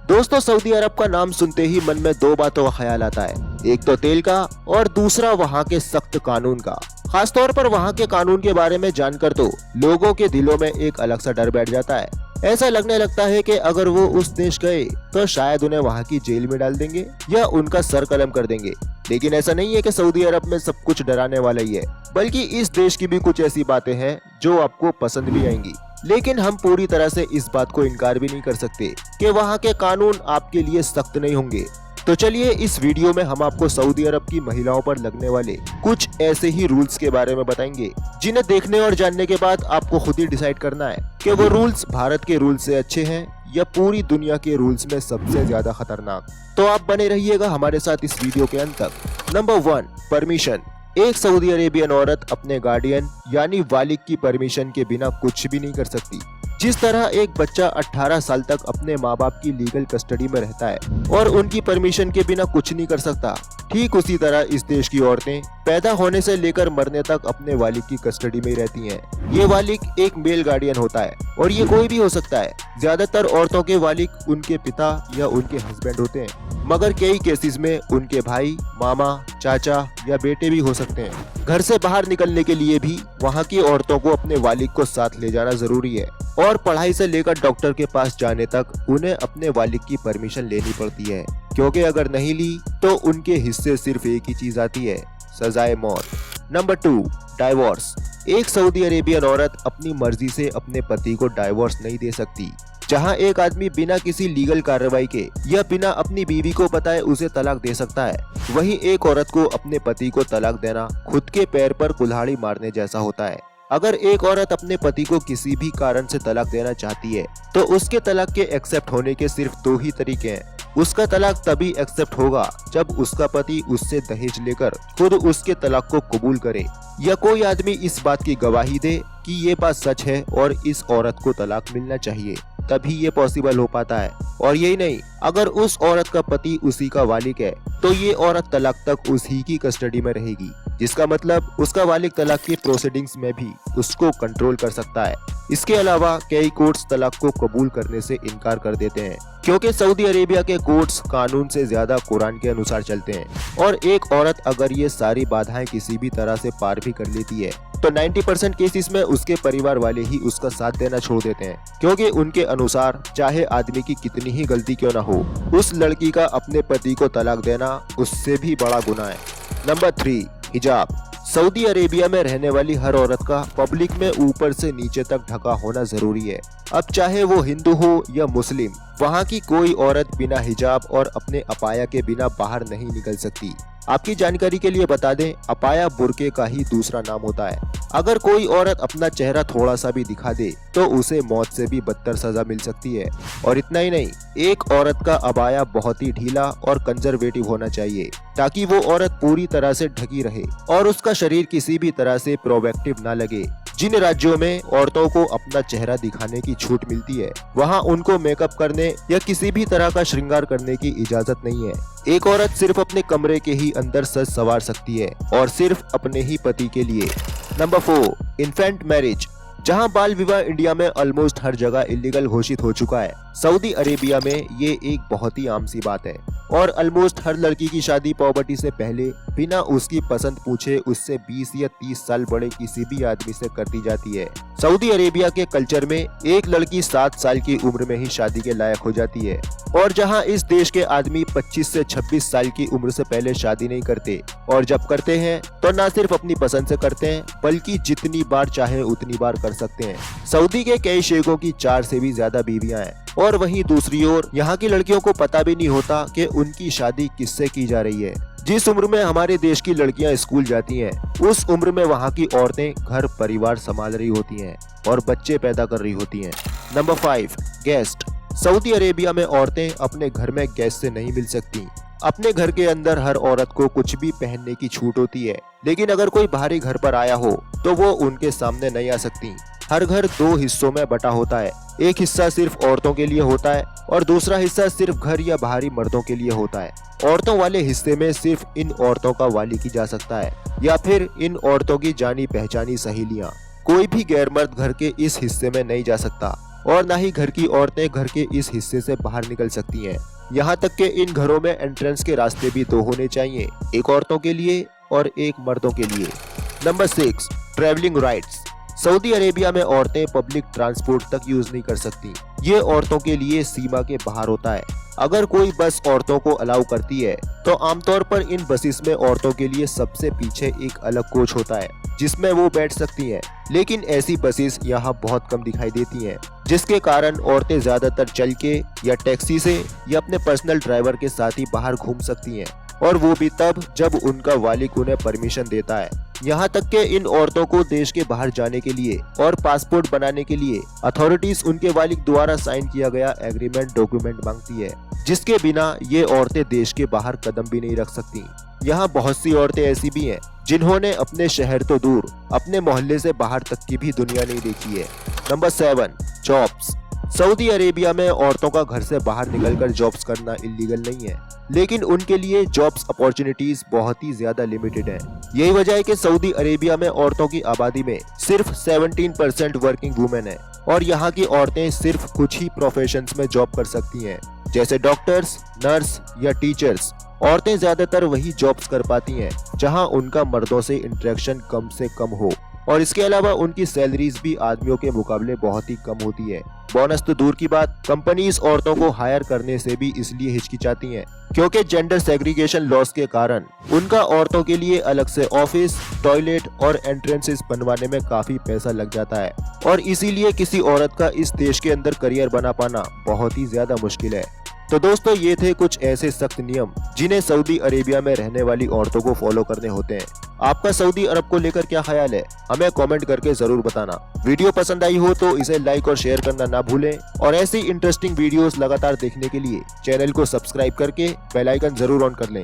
दोस्तों, सऊदी अरब का नाम सुनते ही मन में दो बातों का ख्याल आता है। एक तो तेल का और दूसरा वहाँ के सख्त कानून का। खासतौर पर वहाँ के कानून के बारे में जानकर तो लोगों के दिलों में एक अलग सा डर बैठ जाता है। ऐसा लगने लगता है कि अगर वो उस देश गए तो शायद उन्हें वहाँ की जेल में डाल देंगे या उनका सर कलम कर देंगे। लेकिन ऐसा नहीं है कि सऊदी अरब में सब कुछ डराने वाला ही है, बल्कि इस देश की भी कुछ ऐसी बातें हैं जो आपको पसंद भी आएंगी। लेकिन हम पूरी तरह से इस बात को इनकार भी नहीं कर सकते कि वहाँ के कानून आपके लिए सख्त नहीं होंगे। तो चलिए इस वीडियो में हम आपको सऊदी अरब की महिलाओं पर लगने वाले कुछ ऐसे ही रूल्स के बारे में बताएंगे, जिन्हें देखने और जानने के बाद आपको खुद ही डिसाइड करना है कि वो रूल्स भारत के रूल्स से अच्छे हैं या पूरी दुनिया के रूल्स में सबसे ज्यादा खतरनाक। तो आप बने रहिएगा हमारे साथ इस वीडियो के अंत तक। Number 1, permission. एक सऊदी अरेबियन औरत अपने गार्डियन यानी वालिद की परमिशन के बिना कुछ भी नहीं कर सकती। जिस तरह एक बच्चा 18 साल तक अपने माँ बाप की लीगल कस्टडी में रहता है और उनकी परमिशन के बिना कुछ नहीं कर सकता, ठीक उसी तरह इस देश की औरतें पैदा होने से लेकर मरने तक अपने वालिद की कस्टडी में ही रहती हैं। ये वालिद एक मेल गार्डियन होता है और ये कोई भी हो सकता है। ज्यादातर औरतों के वालिद उनके पिता या उनके हस्बैंड होते हैं, मगर कई केसेस में उनके भाई, मामा, चाचा या बेटे भी हो सकते हैं। घर से बाहर निकलने के लिए भी वहाँ की औरतों को अपने वालिद को साथ ले जाना जरूरी है और पढ़ाई से लेकर डॉक्टर के पास जाने तक उन्हें अपने वालिद की परमिशन लेनी पड़ती है, क्योंकि अगर नहीं ली तो उनके हिस्से सिर्फ एक ही चीज आती है, सजाए मौत। Number 2, divorce. एक सऊदी अरेबियन औरत अपनी मर्जी से अपने पति को डाइवोर्स नहीं दे सकती। जहां एक आदमी बिना किसी लीगल कार्रवाई के या बिना अपनी बीवी को बताए उसे तलाक दे सकता है, वहीं एक औरत को अपने पति को तलाक देना खुद के पैर पर कुल्हाड़ी मारने जैसा होता है। अगर एक औरत अपने पति को किसी भी कारण से तलाक देना चाहती है तो उसके तलाक के एक्सेप्ट होने के सिर्फ 2 ही तरीके हैं। उसका तलाक तभी एक्सेप्ट होगा जब उसका पति उससे दहेज लेकर खुद उसके तलाक को कबूल करे, या कोई आदमी इस बात की गवाही दे कि ये बात सच है और इस औरत को तलाक मिलना चाहिए, तभी ये पॉसिबल हो पाता है। और यही नहीं, अगर उस औरत का पति उसी का वालिद है तो ये औरत तलाक तक उसी की कस्टडी में रहेगी, जिसका मतलब उसका वालिद तलाक की प्रोसीडिंग्स में भी उसको कंट्रोल कर सकता है। इसके अलावा कई कोर्ट्स तलाक को कबूल करने से इनकार कर देते हैं, क्योंकि सऊदी अरेबिया के कोर्ट्स कानून से ज्यादा कुरान के अनुसार चलते हैं और एक औरत अगर ये सारी बाधाएं किसी भी तरह से पार भी कर लेती है तो 90% केसेस में उसके परिवार वाले ही उसका साथ देना छोड़ देते हैं, क्योंकि उनके अनुसार चाहे आदमी की कितनी ही गलती क्यों ना हो, उस लड़की का अपने पति को तलाक देना उससे भी बड़ा गुनाह है। नंबर 3, हिजाब। सऊदी अरेबिया में रहने वाली हर औरत का पब्लिक में ऊपर से नीचे तक ढका होना जरूरी है। अब चाहे वो हिंदू हो या मुस्लिम, वहाँ की कोई औरत बिना हिजाब और अपने अपाया के बिना बाहर नहीं निकल सकती। आपकी जानकारी के लिए बता दें, अपाया बुर्के का ही दूसरा नाम होता है। अगर कोई औरत अपना चेहरा थोड़ा सा भी दिखा दे तो उसे मौत से भी बदतर सजा मिल सकती है। और इतना ही नहीं, एक औरत का अबाया बहुत ही ढीला और कंजर्वेटिव होना चाहिए ताकि वो औरत पूरी तरह से ढकी रहे और उसका शरीर किसी भी तरह से प्रोवोकेटिव ना लगे। जिन राज्यों में औरतों को अपना चेहरा दिखाने की छूट मिलती है, वहाँ उनको मेकअप करने या किसी भी तरह का श्रृंगार करने की इजाजत नहीं है। एक औरत सिर्फ अपने कमरे के ही अंदर सज संवार सकती है और सिर्फ अपने ही पति के लिए। Number 4, infant marriage. जहां बाल विवाह इंडिया में ऑलमोस्ट हर जगह इलीगल घोषित हो चुका है, सऊदी अरेबिया में ये एक बहुत ही आम सी बात है और ऑलमोस्ट हर लड़की की शादी पॉवर्टी से पहले बिना उसकी पसंद पूछे उससे 20 या 30 साल बड़े किसी भी आदमी से कर दी जाती है। सऊदी अरेबिया के कल्चर में एक लड़की 7 साल की उम्र में ही शादी के लायक हो जाती है, और जहां इस देश के आदमी 25 से 26 साल की उम्र से पहले शादी नहीं करते, और जब करते हैं तो न सिर्फ अपनी पसंद से करते हैं बल्कि जितनी बार चाहे उतनी बार कर सकते हैं। सऊदी के कई शेखों की 4 से भी ज्यादा बीवियां हैं, और वहीं दूसरी ओर यहाँ की लड़कियों को पता भी नहीं होता कि उनकी शादी किससे की जा रही है। जिस उम्र में हमारे देश की लड़कियां स्कूल जाती हैं, उस उम्र में वहाँ की औरतें घर परिवार संभाल रही होती हैं और बच्चे पैदा कर रही होती हैं। Number 5, guest. सऊदी अरेबिया में औरतें अपने घर में गेस्ट से नहीं मिल सकती। अपने घर के अंदर हर औरत को कुछ भी पहनने की छूट होती है, लेकिन अगर कोई बाहरी घर पर आया हो तो वो उनके सामने नहीं आ सकती। हर घर 2 हिस्सों में बटा होता है, एक हिस्सा सिर्फ औरतों के लिए होता है और दूसरा हिस्सा सिर्फ घर या बाहरी मर्दों के लिए होता है। औरतों वाले हिस्से में सिर्फ इन औरतों का वालिद ही जा सकता है या फिर इन औरतों की जानी पहचानी सहेलियां। कोई भी गैर मर्द घर के इस हिस्से में नहीं जा सकता और न ही घर की औरतें घर के इस हिस्से से बाहर निकल सकती हैं। यहाँ तक कि इन घरों में एंट्रेंस के रास्ते भी 2 होने चाहिए, एक औरतों के लिए और एक मर्दों के लिए। Number 6, travelling rights. Saudi Arabia में औरतें पब्लिक ट्रांसपोर्ट तक यूज नहीं कर सकती। ये औरतों के लिए सीमा के बाहर होता है। अगर कोई बस औरतों को अलाउ करती है तो आमतौर पर इन बसेस में औरतों के लिए सबसे पीछे एक अलग कोच होता है जिसमें वो बैठ सकती हैं। लेकिन ऐसी बसेस यहाँ बहुत कम दिखाई देती हैं, जिसके कारण औरतें ज्यादातर चल के या टैक्सी से या अपने पर्सनल ड्राइवर के साथ ही बाहर घूम सकती हैं, और वो भी तब जब उनका वालिद उन्हें परमिशन देता है। यहाँ तक कि इन औरतों को देश के बाहर जाने के लिए और पासपोर्ट बनाने के लिए अथॉरिटीज उनके वालिद द्वारा साइन किया गया एग्रीमेंट डॉक्यूमेंट मांगती है, जिसके बिना ये औरतें देश के बाहर कदम भी नहीं रख सकती। यहाँ बहुत सी औरतें ऐसी भी हैं जिन्होंने अपने शहर तो दूर अपने मोहल्ले से बाहर तक की भी दुनिया नहीं देखी है। Number 7, jobs. सऊदी अरेबिया में औरतों का घर से बाहर निकलकर जॉब्स करना इलीगल नहीं है, लेकिन उनके लिए जॉब्स अपॉर्चुनिटीज बहुत ही ज्यादा लिमिटेड हैं। यही वजह है कि सऊदी अरेबिया में औरतों की आबादी में सिर्फ 17% वर्किंग वुमेन है, और यहाँ की औरतें सिर्फ कुछ ही प्रोफेशंस में जॉब कर सकती हैं, जैसे डॉक्टर्स, नर्स या टीचर्स। औरतें ज्यादातर वही जॉब्स कर पाती हैं जहां उनका मर्दों से इंटरेक्शन कम से कम हो, और इसके अलावा उनकी सैलरीज भी आदमियों के मुकाबले बहुत ही कम होती है। बोनस तो दूर की बात, कंपनीज औरतों को हायर करने से भी इसलिए हिचकिचाती हैं क्योंकि जेंडर सेग्रीगेशन लॉस के कारण उनका औरतों के लिए अलग से ऑफिस, टॉयलेट और एंट्रेंसेस बनवाने में काफी पैसा लग जाता है, और इसीलिए किसी औरत का इस देश के अंदर करियर बना पाना बहुत ही ज्यादा मुश्किल है। तो दोस्तों, ये थे कुछ ऐसे सख्त नियम जिन्हें सऊदी अरेबिया में रहने वाली औरतों को फॉलो करने होते हैं। आपका सऊदी अरब को लेकर क्या ख्याल है, हमें कमेंट करके जरूर बताना। वीडियो पसंद आई हो तो इसे लाइक और शेयर करना ना भूलें, और ऐसी इंटरेस्टिंग वीडियोस लगातार देखने के लिए चैनल को सब्सक्राइब करके बेल आइकन जरूर ऑन कर लें।